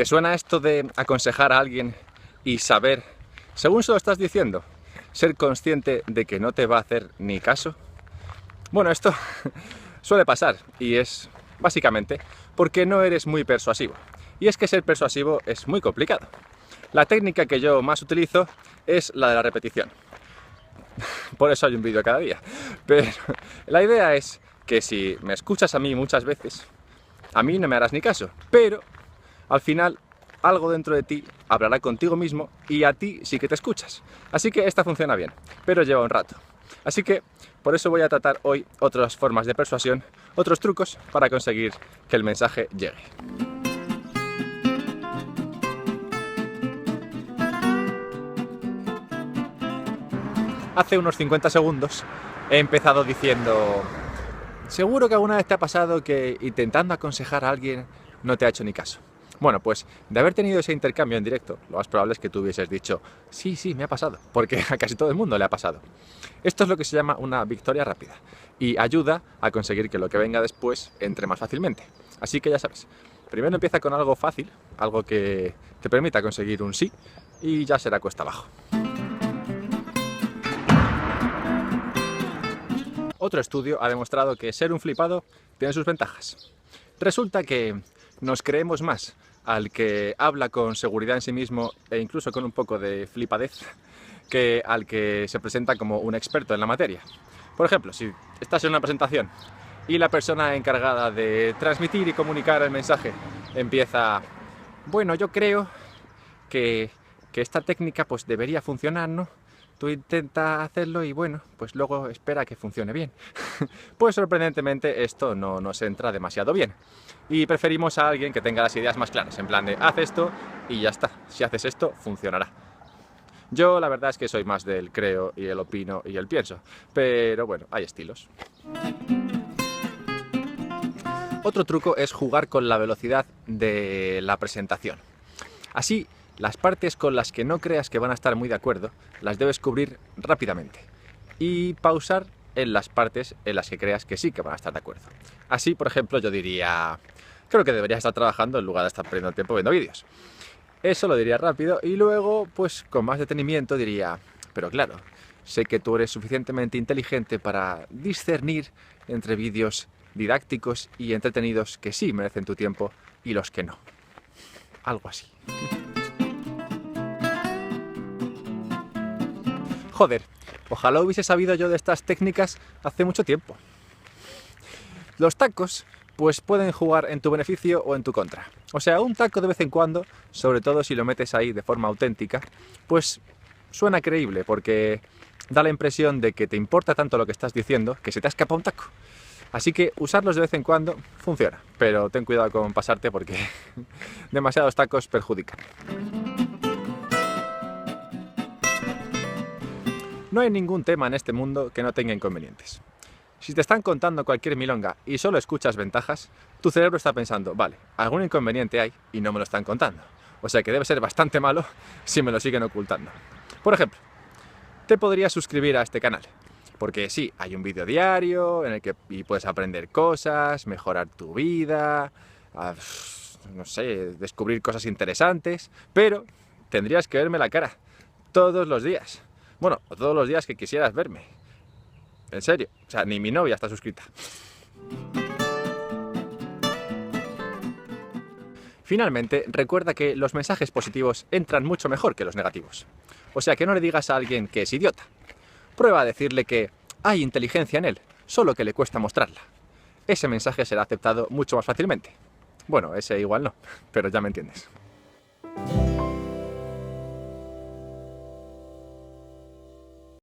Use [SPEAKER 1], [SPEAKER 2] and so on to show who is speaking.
[SPEAKER 1] ¿Te suena esto de aconsejar a alguien y saber, según se lo estás diciendo, ser consciente de que no te va a hacer ni caso? Bueno, esto suele pasar y es básicamente porque no eres muy persuasivo. Y es que ser persuasivo es muy complicado. La técnica que yo más utilizo es la de la repetición. Por eso hay un vídeo cada día. Pero la idea es que si me escuchas a mí muchas veces, a mí no me harás ni caso, pero al final algo dentro de ti hablará contigo mismo y a ti sí que te escuchas. Así que esta funciona bien, pero lleva un rato. Así que por eso voy a tratar hoy otras formas de persuasión, otros trucos para conseguir que el mensaje llegue. Hace unos 50 segundos he empezado diciendo: seguro que alguna vez te ha pasado que intentando aconsejar a alguien no te ha hecho ni caso. Bueno, pues de haber tenido ese intercambio en directo, lo más probable es que tú hubieses dicho: sí, me ha pasado, porque a casi todo el mundo le ha pasado. Esto es lo que se llama una victoria rápida y ayuda a conseguir que lo que venga después entre más fácilmente. Así que ya sabes, primero empieza con algo fácil, algo que te permita conseguir un sí, y ya será cuesta abajo. Otro estudio ha demostrado que ser un flipado tiene sus ventajas. Resulta que nos creemos más al que habla con seguridad en sí mismo e incluso con un poco de flipadez que al que se presenta como un experto en la materia. Por ejemplo, si estás en una presentación y la persona encargada de transmitir y comunicar el mensaje empieza: bueno, yo creo que esta técnica pues debería funcionar, ¿no? Tú intenta hacerlo y bueno, pues luego espera que funcione bien. Pues sorprendentemente esto no nos entra demasiado bien. Y preferimos a alguien que tenga las ideas más claras, en plan de haz esto y ya está. Si haces esto, funcionará. Yo la verdad es que soy más del creo y el opino y el pienso. Pero bueno, hay estilos. Otro truco es jugar con la velocidad de la presentación. Así, las partes con las que no creas que van a estar muy de acuerdo, las debes cubrir rápidamente y pausar en las partes en las que creas que sí que van a estar de acuerdo. Así, por ejemplo, yo diría: creo que deberías estar trabajando en lugar de estar perdiendo el tiempo viendo vídeos. Eso lo diría rápido y luego, pues con más detenimiento diría: pero claro, sé que tú eres suficientemente inteligente para discernir entre vídeos didácticos y entretenidos que sí merecen tu tiempo y los que no. Algo así. Joder, ojalá hubiese sabido yo de estas técnicas hace mucho tiempo. Los tacos, pues pueden jugar en tu beneficio o en tu contra. O sea, un taco de vez en cuando, sobre todo si lo metes ahí de forma auténtica, pues suena creíble porque da la impresión de que te importa tanto lo que estás diciendo que se te ha escapado un taco. Así que usarlos de vez en cuando funciona, pero ten cuidado con pasarte porque demasiados tacos perjudican. No hay ningún tema en este mundo que no tenga inconvenientes. Si te están contando cualquier milonga y solo escuchas ventajas, tu cerebro está pensando: vale, algún inconveniente hay y no me lo están contando. O sea que debe ser bastante malo si me lo siguen ocultando. Por ejemplo, te podrías suscribir a este canal, porque sí, hay un vídeo diario en el que puedes aprender cosas, mejorar tu vida, no sé, descubrir cosas interesantes, pero tendrías que verme la cara todos los días. Bueno, o todos los días que quisieras verme. En serio, o sea, ni mi novia está suscrita. Finalmente, recuerda que los mensajes positivos entran mucho mejor que los negativos. O sea, que no le digas a alguien que es idiota. Prueba a decirle que hay inteligencia en él, solo que le cuesta mostrarla. Ese mensaje será aceptado mucho más fácilmente. Bueno, ese igual no, pero ya me entiendes.